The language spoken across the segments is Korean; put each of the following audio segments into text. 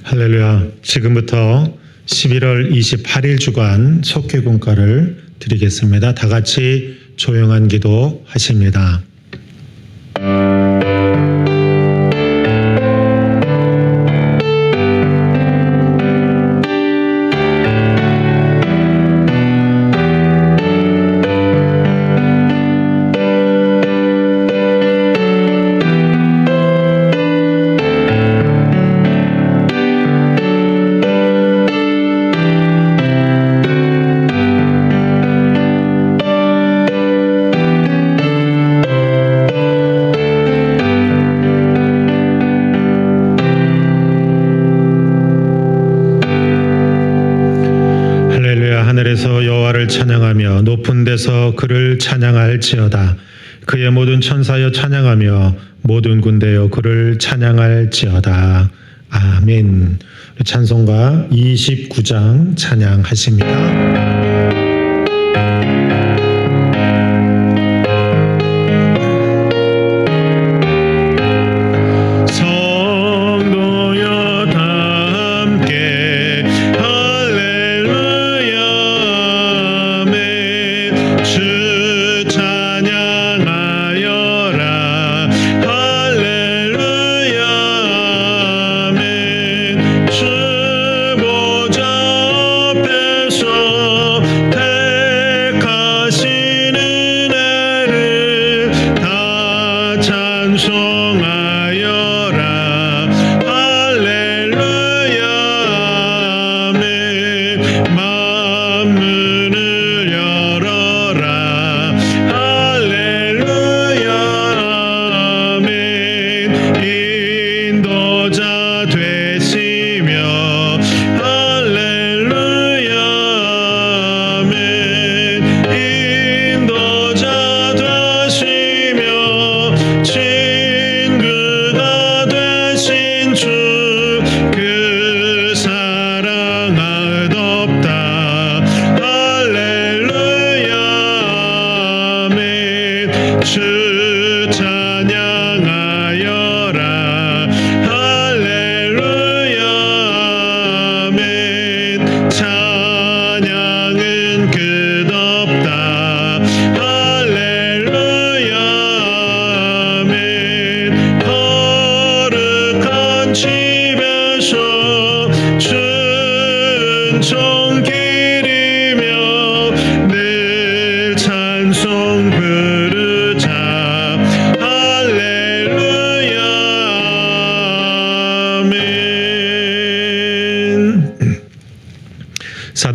할렐루야. 지금부터 11월 28일 주간 속회공과를 드리겠습니다. 다 같이 조용한 기도 하십니다. 하늘에서 여호와를 찬양하며 높은 데서 그를 찬양할지어다. 그의 모든 천사여 찬양하며 모든 군대여 그를 찬양할지어다. 아멘. 찬송가 29장 찬양하십니다.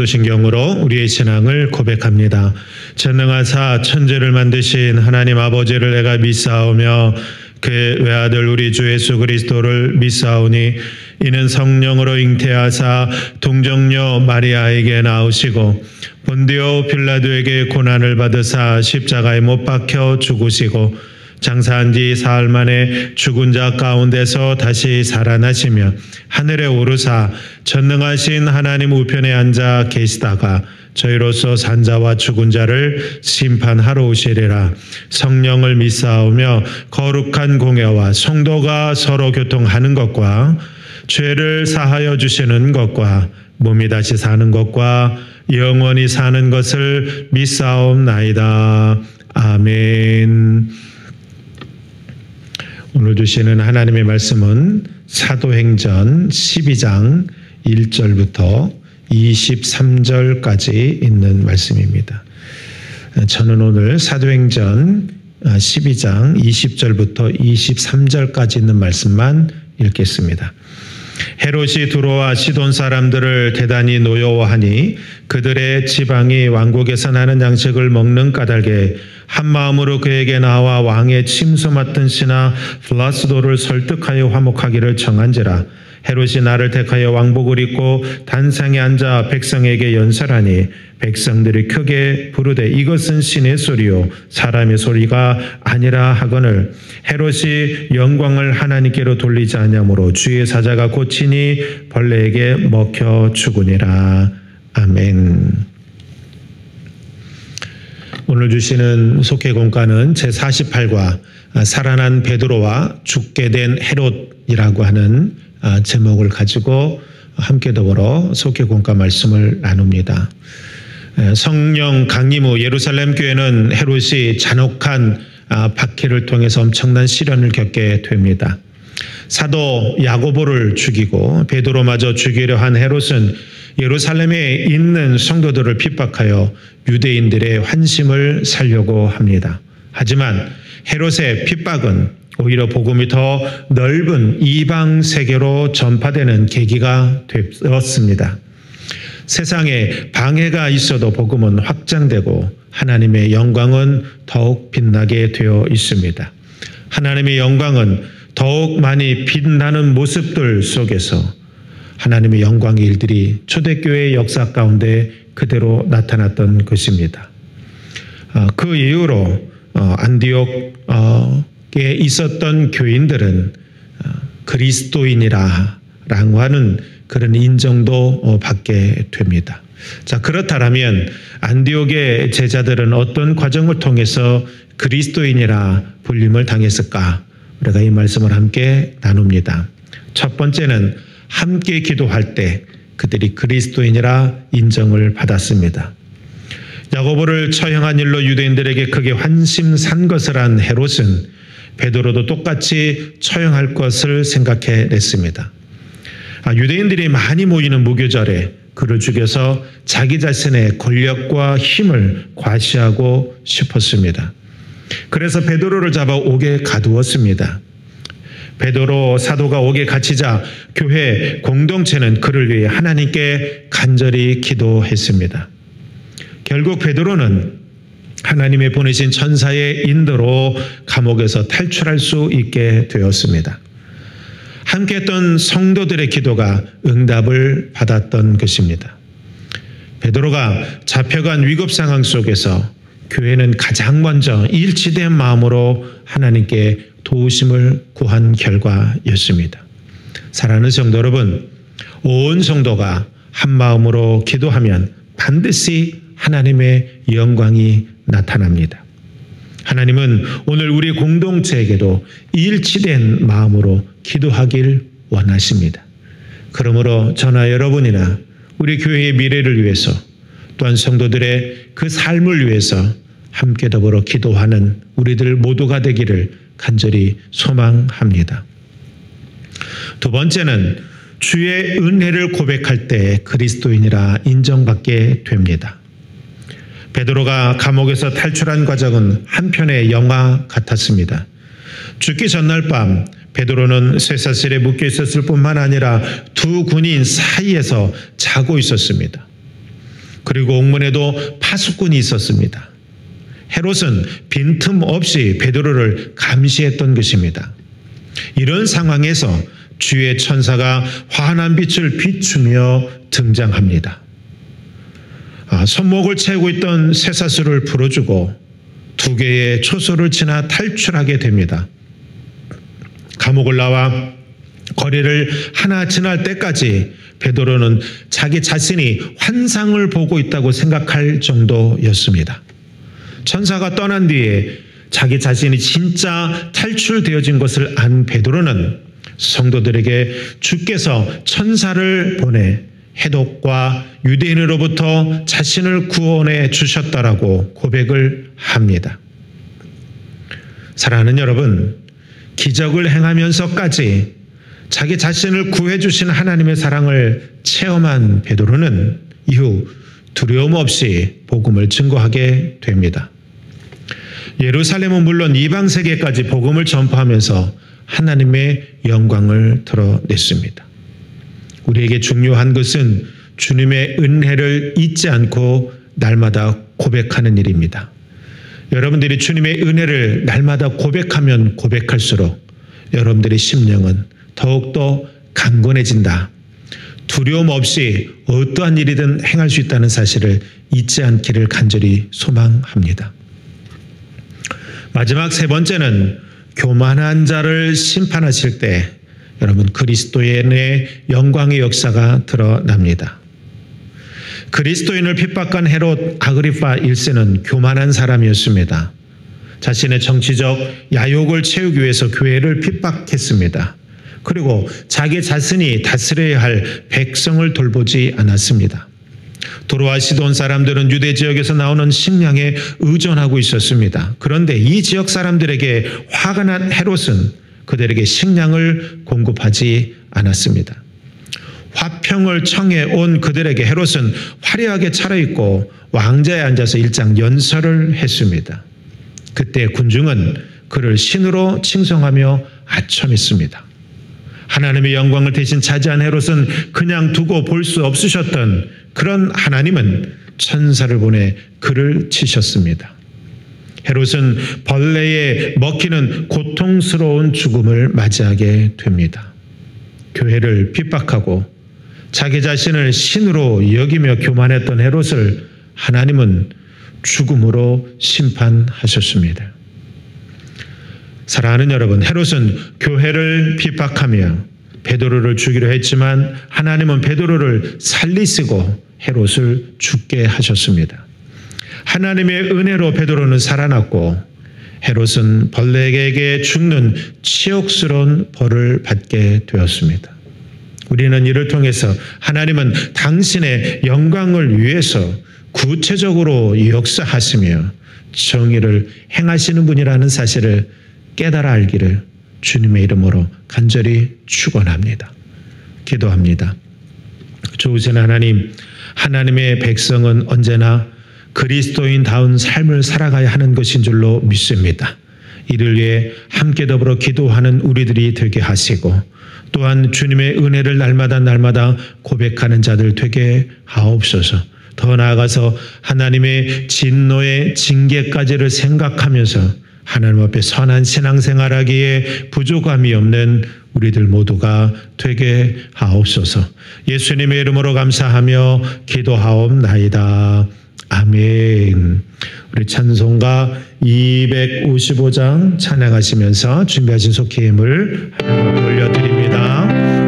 사도신경으로 우리의 신앙을 고백합니다. 전능하사 천지를 만드신 하나님 아버지를 내가 믿사오며 그의 외아들 우리 주 예수 그리스도를 믿사오니 이는 성령으로 잉태하사 동정녀 마리아에게 나오시고 본디오 빌라도에게 고난을 받으사 십자가에 못 박혀 죽으시고 장사한 지 사흘 만에 죽은 자 가운데서 다시 살아나시며 하늘에 오르사 전능하신 하나님 우편에 앉아 계시다가 저희로서 산 자와 죽은 자를 심판하러 오시리라. 성령을 믿사오며 거룩한 공예와 성도가 서로 교통하는 것과 죄를 사하여 주시는 것과 몸이 다시 사는 것과 영원히 사는 것을 믿사옵나이다. 아멘. 오늘 주시는 하나님의 말씀은 사도행전 12장 1절부터 23절까지 있는 말씀입니다. 저는 오늘 사도행전 12장 20절부터 23절까지 있는 말씀만 읽겠습니다. 헤롯이 들어와 시돈 사람들을 대단히 노여워하니 그들의 지방이 왕국에서 나는 양식을 먹는 까닭에 한 마음으로 그에게 나와 왕의 침소 맡은 신하 블라스도를 설득하여 화목하기를 청한지라. 헤롯이 나를 택하여 왕복을 입고 단상에 앉아 백성에게 연설하니 백성들이 크게 부르되 이것은 신의 소리요 사람의 소리가 아니라 하거늘 헤롯이 영광을 하나님께로 돌리지 아니하므로 주의 사자가 고치니 벌레에게 먹혀 죽으니라. 아멘. 오늘 주시는 속회공과는 제48과 살아난 베드로와 죽게 된 헤롯이라고 하는 제목을 가지고 함께 더불어 속회 공과 말씀을 나눕니다. 성령 강림 후 예루살렘 교회는 헤롯이 잔혹한 박해를 통해서 엄청난 시련을 겪게 됩니다. 사도 야고보를 죽이고 베드로마저 죽이려 한 헤롯은 예루살렘에 있는 성도들을 핍박하여 유대인들의 환심을 살려고 합니다. 하지만 헤롯의 핍박은 오히려 복음이 더 넓은 이방 세계로 전파되는 계기가 되었습니다. 세상에 방해가 있어도 복음은 확장되고 하나님의 영광은 더욱 빛나게 되어 있습니다. 하나님의 영광은 더욱 많이 빛나는 모습들 속에서 하나님의 영광의 일들이 초대교회의 역사 가운데 그대로 나타났던 것입니다. 그 이후로 안디옥에 있었던 교인들은 그리스도인이라고 하는 그런 인정도 받게 됩니다. 자, 그렇다면 안디옥의 제자들은 어떤 과정을 통해서 그리스도인이라 불림을 당했을까? 우리가 이 말씀을 함께 나눕니다. 첫 번째는 함께 기도할 때 그들이 그리스도인이라 인정을 받았습니다. 야고보를 처형한 일로 유대인들에게 크게 환심 산 것을 한 헤롯은 베드로도 똑같이 처형할 것을 생각해냈습니다. 유대인들이 많이 모이는 무교절에 그를 죽여서 자기 자신의 권력과 힘을 과시하고 싶었습니다. 그래서 베드로를 잡아 옥에 가두었습니다. 베드로 사도가 옥에 갇히자 교회 공동체는 그를 위해 하나님께 간절히 기도했습니다. 결국 베드로는 하나님의 보내신 천사의 인도로 감옥에서 탈출할 수 있게 되었습니다. 함께했던 성도들의 기도가 응답을 받았던 것입니다. 베드로가 잡혀간 위급 상황 속에서 교회는 가장 먼저 일치된 마음으로 하나님께 도우심을 구한 결과였습니다. 사랑하는 성도 여러분, 온 성도가 한 마음으로 기도하면 반드시 하나님의 영광이 나타납니다. 하나님은 오늘 우리 공동체에게도 일치된 마음으로 기도하길 원하십니다. 그러므로 저나 여러분이나 우리 교회의 미래를 위해서 또한 성도들의 그 삶을 위해서 함께 더불어 기도하는 우리들 모두가 되기를 간절히 소망합니다. 두 번째는 주의 은혜를 고백할 때 그리스도인이라 인정받게 됩니다. 베드로가 감옥에서 탈출한 과정은 한편의 영화 같았습니다. 죽기 전날 밤 베드로는 쇠사슬에 묶여 있었을 뿐만 아니라 두 군인 사이에서 자고 있었습니다. 그리고 옥문에도 파수꾼이 있었습니다. 헤롯은 빈틈없이 베드로를 감시했던 것입니다. 이런 상황에서 주의 천사가 환한 빛을 비추며 등장합니다. 손목을 채우고 있던 쇠사슬을 풀어주고 두 개의 초소를 지나 탈출하게 됩니다. 감옥을 나와 거리를 하나 지날 때까지 베드로는 자기 자신이 환상을 보고 있다고 생각할 정도였습니다. 천사가 떠난 뒤에 자기 자신이 진짜 탈출되어진 것을 안 베드로는 성도들에게 주께서 천사를 보내 해독과 유대인으로부터 자신을 구원해 주셨다라고 고백을 합니다. 사랑하는 여러분, 기적을 행하면서까지 자기 자신을 구해 주신 하나님의 사랑을 체험한 베드로는 이후 두려움 없이 복음을 증거하게 됩니다. 예루살렘은 물론 이방 세계까지 복음을 전파하면서 하나님의 영광을 드러냈습니다. 우리에게 중요한 것은 주님의 은혜를 잊지 않고 날마다 고백하는 일입니다. 여러분들이 주님의 은혜를 날마다 고백하면 고백할수록 여러분들의 심령은 더욱더 강건해진다. 두려움 없이 어떠한 일이든 행할 수 있다는 사실을 잊지 않기를 간절히 소망합니다. 마지막 세 번째는 교만한 자를 심판하실 때 여러분 그리스도인의 영광의 역사가 드러납니다. 그리스도인을 핍박한 헤롯 아그리파 1세는 교만한 사람이었습니다. 자신의 정치적 야욕을 채우기 위해서 교회를 핍박했습니다. 그리고 자기 자신이 다스려야 할 백성을 돌보지 않았습니다. 도로와 시돈 사람들은 유대 지역에서 나오는 식량에 의존하고 있었습니다. 그런데 이 지역 사람들에게 화가 난 헤롯은 그들에게 식량을 공급하지 않았습니다. 화평을 청해 온 그들에게 헤롯은 화려하게 차려입고 왕자에 앉아서 일장 연설을 했습니다. 그때 군중은 그를 신으로 칭송하며 아첨했습니다. 하나님의 영광을 대신 차지한 헤롯은 그냥 두고 볼 수 없으셨던 그런 하나님은 천사를 보내 그를 치셨습니다. 헤롯은 벌레에 먹히는 고통스러운 죽음을 맞이하게 됩니다. 교회를 핍박하고 자기 자신을 신으로 여기며 교만했던 헤롯을 하나님은 죽음으로 심판하셨습니다. 사랑하는 여러분, 헤롯은 교회를 핍박하며 베드로를 죽이려 했지만 하나님은 베드로를 살리시고 헤롯을 죽게 하셨습니다. 하나님의 은혜로 베드로는 살아났고 헤롯은 벌레에게 죽는 치욕스러운 벌을 받게 되었습니다. 우리는 이를 통해서 하나님은 당신의 영광을 위해서 구체적으로 역사하시며 정의를 행하시는 분이라는 사실을 깨달아 알기를 주님의 이름으로 간절히 축원합니다. 기도합니다. 좋으신 하나님, 하나님의 백성은 언제나 그리스도인다운 삶을 살아가야 하는 것인 줄로 믿습니다. 이를 위해 함께 더불어 기도하는 우리들이 되게 하시고 또한 주님의 은혜를 날마다 고백하는 자들 되게 하옵소서. 더 나아가서 하나님의 진노의 징계까지를 생각하면서 하나님 앞에 선한 신앙생활하기에 부족함이 없는 우리들 모두가 되게 하옵소서. 예수님의 이름으로 감사하며 기도하옵나이다. 아멘. 우리 찬송가 255장 찬양하시면서 준비하신 속죄임을 하나님께 올려드립니다.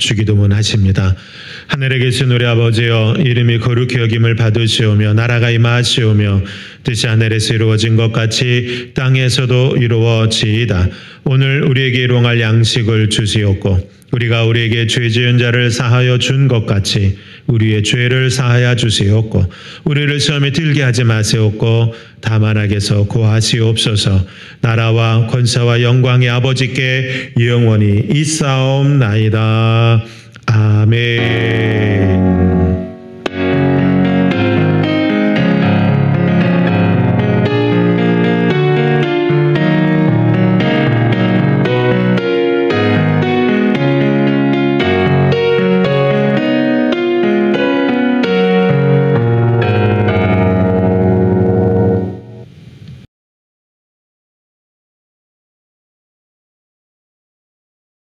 주기도문 하십니다. 하늘에 계신 우리 아버지여, 이름이 거룩히 여김을 받으시오며 나라가 임하시오며 뜻이 하늘에서 이루어진 것 같이 땅에서도 이루어지이다. 오늘 우리에게 일용할 양식을 주시옵고 우리가 우리에게 죄 지은 자를 사하여 준 것 같이 우리의 죄를 사하여 주시옵고 우리를 시험에 들게 하지 마시옵고 다만 악에서 구하시옵소서. 나라와 권세와 영광의 아버지께 영원히 있사옵나이다. 아멘.